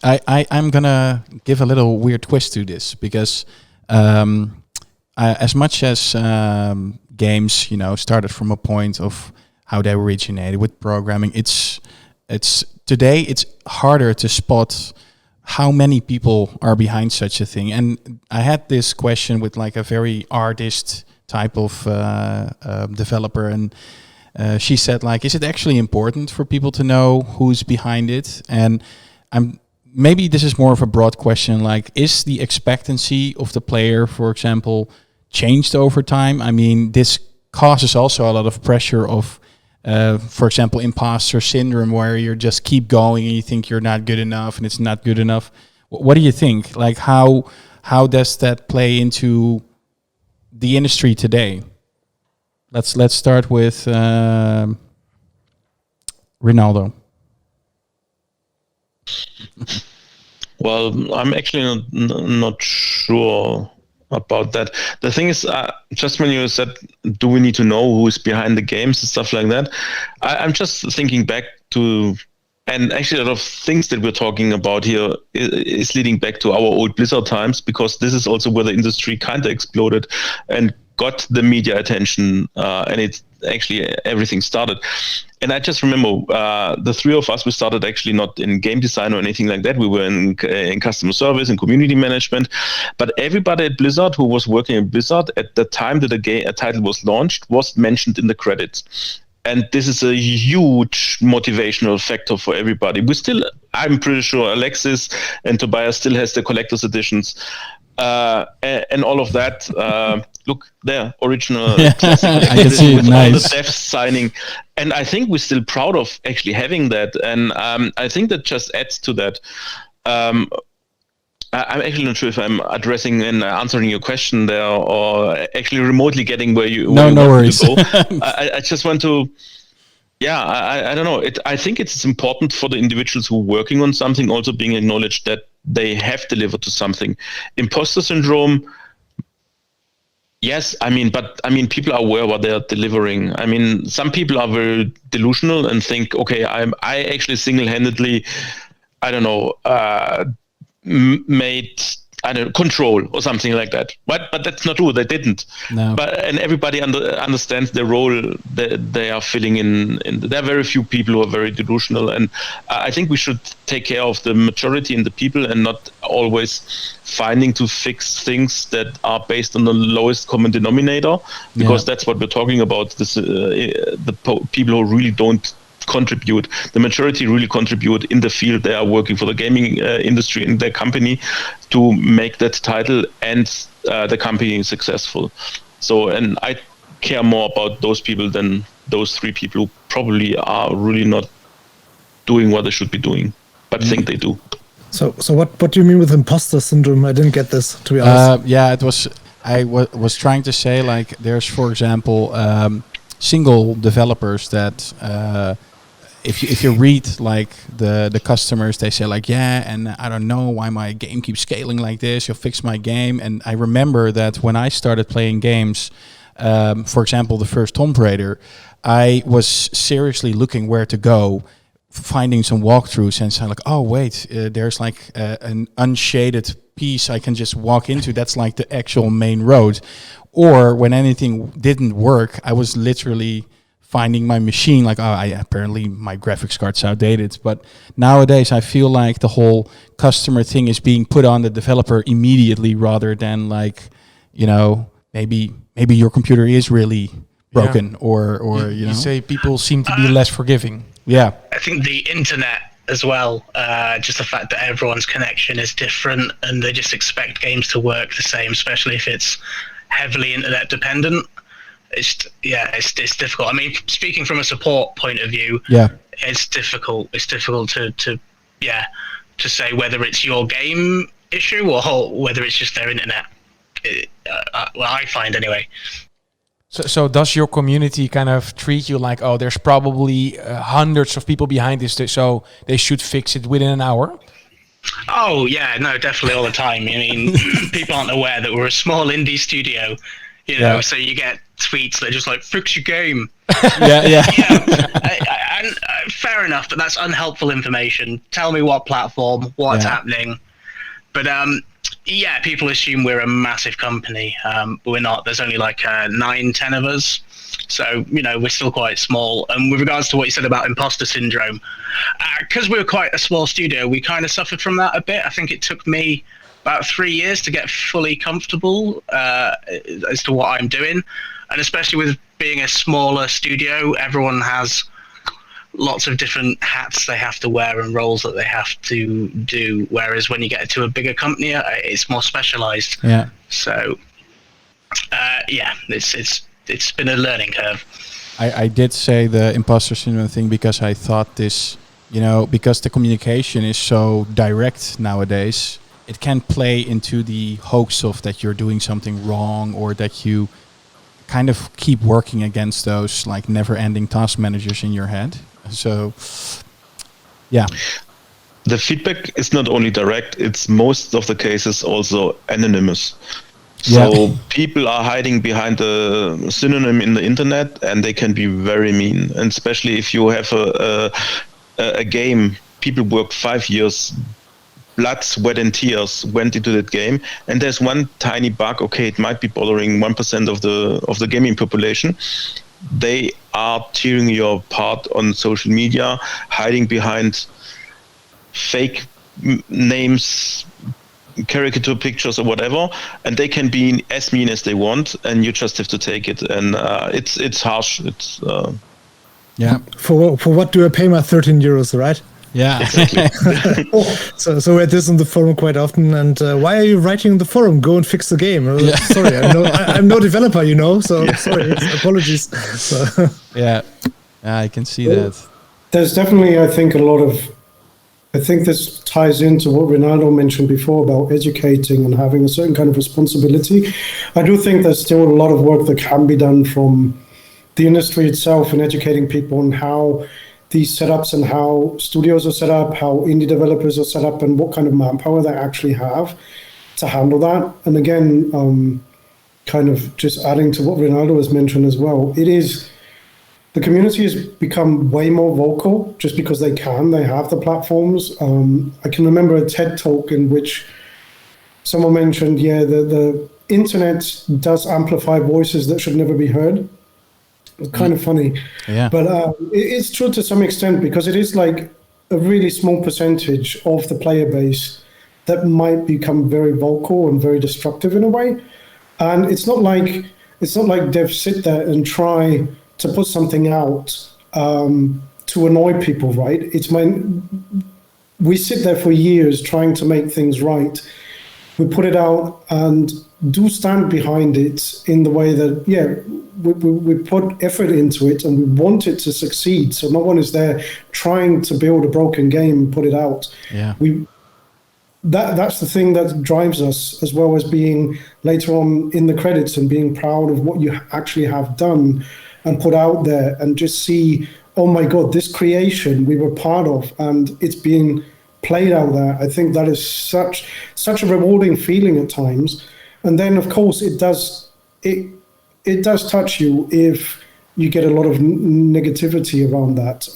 I'm gonna give a little weird twist to this because as much as games, started from a point of how they originated with programming, it's today it's harder to spot how many people are behind such a thing. And I had this question with like a very artist type of developer, and she said, like, is it actually important for people to know who's behind it? And maybe this is more of a broad question, like, is the expectancy of the player, for example, changed over time? I mean, this causes also a lot of pressure of, for example, imposter syndrome, where you just keep going and you think you're not good enough and it's not good enough. What do you think? Like, how does that play into the industry today? Let's start with Ronaldo. Well, I'm actually not sure about that. The thing is, just when you said, do we need to know who is behind the games and stuff like that, I'm just thinking back to, and actually a lot of things that we're talking about here is leading back to our old Blizzard times, because this is also where the industry kind of exploded and got the media attention, and it's actually everything started. And I just remember the three of us, we started actually not in game design or anything like that. We were in customer service and community management. But everybody at Blizzard who was working at Blizzard at the time that a title was launched was mentioned in the credits. And this is a huge motivational factor for everybody. I'm pretty sure Alexis and Tobias still has the collector's editions. And all of that. Look there, original classic. I can see it. Nice. All the devs signing, and I think we're still proud of actually having that. And I think that just adds to that. I'm actually not sure if I'm addressing and answering your question there, or actually remotely getting where you no worries. To go. I just want to. Yeah, I don't know. I think it's important for the individuals who are working on something also being acknowledged that they have delivered to something. Imposter syndrome, yes, but people are aware what they are delivering. I mean, some people are very delusional and think, okay, I actually single-handedly, made Control or something like that. But that's not true. They didn't. No. And everybody understands the role that they are filling in. There are very few people who are very delusional, and I think we should take care of the majority in the people and not always finding to fix things that are based on the lowest common denominator, because that's what we're talking about. This people who really don't contribute. The majority really contribute in the field. They are working for the gaming industry in their company to make that title and the company successful. So, and I care more about those people than those three people who probably are really not doing what they should be doing, but think they do. So what do you mean with imposter syndrome? I didn't get this, to be honest. It was. I was trying to say, like, there's, for example, single developers that. If you read like the customers, they say like, yeah, and I don't know why my game keeps scaling like this. You'll fix my game. And I remember that when I started playing games, for example, the first Tomb Raider, I was seriously looking where to go, finding some walkthroughs, and saying like, oh wait, there's like an unshaded piece I can just walk into. That's like the actual main road. Or when anything didn't work, I was literally finding my machine, like, apparently my graphics card's outdated. But nowadays I feel like the whole customer thing is being put on the developer immediately, rather than like, maybe your computer is really broken, or you say people seem to be less forgiving. Yeah, I think the internet as well, just the fact that everyone's connection is different and they just expect games to work the same, especially if it's heavily internet dependent. It's difficult. I mean, speaking from a support point of view, it's difficult. It's difficult to say whether it's your game issue or whether it's just their internet. I find anyway. So does your community kind of treat you like, oh, there's probably hundreds of people behind this, so they should fix it within an hour? Oh yeah, no, definitely all the time. I mean, people aren't aware that we're a small indie studio. So you get tweets that are just like, fix your game. yeah. And fair enough, but that's unhelpful information. Tell me what platform, what's happening. But yeah, people assume we're a massive company, but we're not. There's only like 9-10 of us. So, we're still quite small. And with regards to what you said about imposter syndrome, because we were quite a small studio, we kind of suffered from that a bit. I think it took me about 3 years to get fully comfortable as to what I'm doing. And especially with being a smaller studio, everyone has lots of different hats they have to wear and roles that they have to do. Whereas when you get to a bigger company, it's more specialized. Yeah. So, it's been a learning curve. I did say the imposter syndrome thing because I thought this, because the communication is so direct nowadays, it can play into the hoax of that you're doing something wrong, or that you kind of keep working against those like never-ending task managers in your head. So, yeah. The feedback is not only direct, it's most of the cases also anonymous. So people are hiding behind a synonym in the internet, and they can be very mean. And especially if you have a game, people worked 5 years, blood, sweat, and tears went into that game, and there's one tiny bug. Okay, it might be bothering 1% of the gaming population. They are tearing you apart on social media, hiding behind fake names, caricature pictures or whatever, and they can be as mean as they want, and you just have to take it. And it's harsh. It's For what do I pay my 13 euros, right? Yeah, exactly. So we had this on the forum quite often. And why are you writing in the forum? Go and fix the game. Sorry, I'm no developer, So sorry, apologies. So. Yeah, I can see that. There's definitely, I think this ties into what Ronaldo mentioned before about educating and having a certain kind of responsibility. I do think there's still a lot of work that can be done from the industry itself and educating people on how these setups and how studios are set up, how indie developers are set up, and what kind of manpower they actually have to handle that. And again, kind of just adding to what Ronaldo has mentioned as well, the community has become way more vocal just because they have the platforms. I can remember a TED talk in which someone mentioned, the internet does amplify voices that should never be heard. It's kind of funny. Yeah. But it's true to some extent, because it is like a really small percentage of the player base that might become very vocal and very destructive in a way. And it's not like devs sit there and try to put something out to annoy people, right? We sit there for years trying to make things right. We put it out and do stand behind it in the way that, we put effort into it and we want it to succeed. So no one is there trying to build a broken game and put it out. Yeah. That's the thing that drives us, as well as being later on in the credits and being proud of what you actually have done and put out there, and just see, oh my God, this creation we were part of and it's being played out there. I think that is such a rewarding feeling at times. And then of course it does touch you if you get a lot of negativity around that.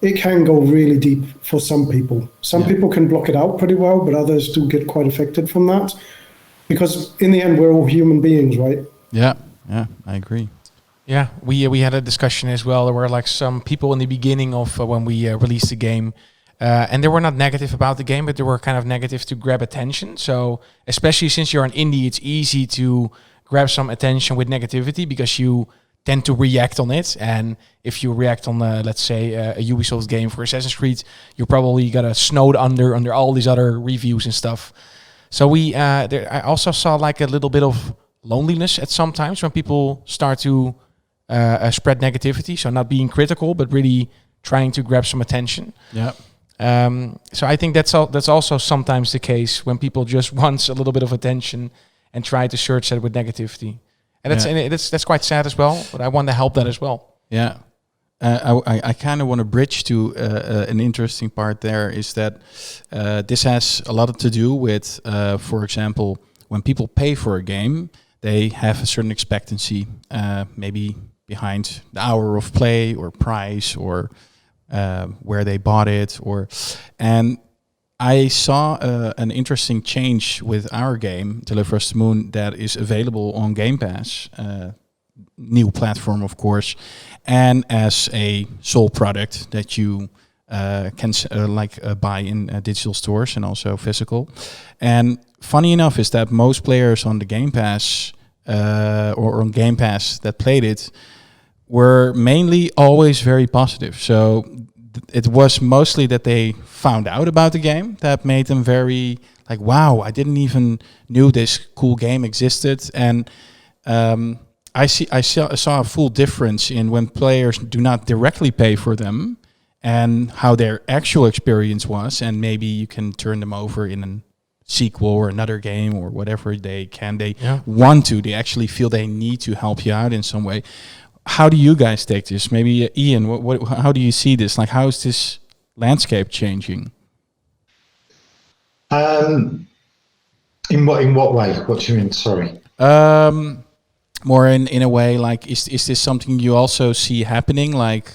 It can go really deep for some people. Some people can block it out pretty well, but others do get quite affected from that, because in the end we're all human beings, right? Yeah, I agree. Yeah, we had a discussion as well. There were like some people in the beginning of when we released the game, and they were not negative about the game, but they were kind of negative to grab attention. So especially since you're an indie, it's easy to grab some attention with negativity because you tend to react on it. And if you react on, let's say, a Ubisoft game for Assassin's Creed, you probably got a snowed under all these other reviews and stuff. So I also saw like a little bit of loneliness at some times when people start to spread negativity. So not being critical, but really trying to grab some attention. Yeah. So I think that's also sometimes the case when people just want a little bit of attention and try to search that with negativity. And that's quite sad as well, but I want to help that as well. Yeah. I kind of want to bridge to an interesting part there, is that this has a lot to do with, for example, when people pay for a game, they have a certain expectancy, maybe behind the hour of play or price or where they bought it, and I saw an interesting change with our game, Deliver Us the Moon, that is available on Game Pass, new platform, of course, and as a sole product that you can buy in digital stores and also physical. And funny enough is that most players on the Game Pass or on Game Pass that played it were mainly always very positive. So it was mostly that they found out about the game that made them very like, wow, I didn't even knew this cool game existed. And I saw a full difference in when players do not directly pay for them and how their actual experience was, and maybe you can turn them over in a sequel or another game or whatever they want to. They actually feel they need to help you out in some way. How do you guys take this? Maybe Ian, how do you see this? Like, how is this landscape changing? In what way? What do you mean? Sorry. More in a way, like, is this something you also see happening? Like,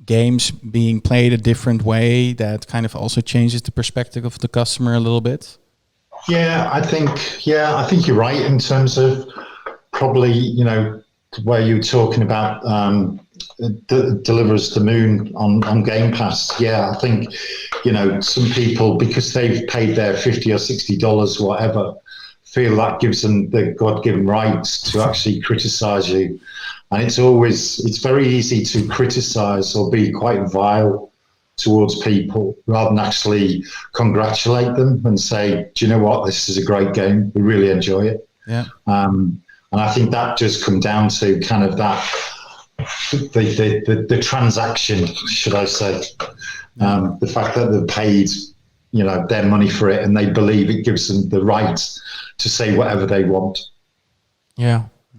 games being played a different way that kind of also changes the perspective of the customer a little bit? Yeah, I think you're right in terms of probably, where you were talking about Deliver Us the Moon on Game Pass. Yeah, I think, some people, because they've paid their $50 or $60, whatever, feel that gives them the God-given rights to actually criticize you. And it's very easy to criticize or be quite vile towards people rather than actually congratulate them and say, do you know what, this is a great game, we really enjoy it. Yeah. And I think that does come down to kind of that, the transaction, should I say, the fact that they've paid, their money for it, and they believe it gives them the right to say whatever they want. Yeah.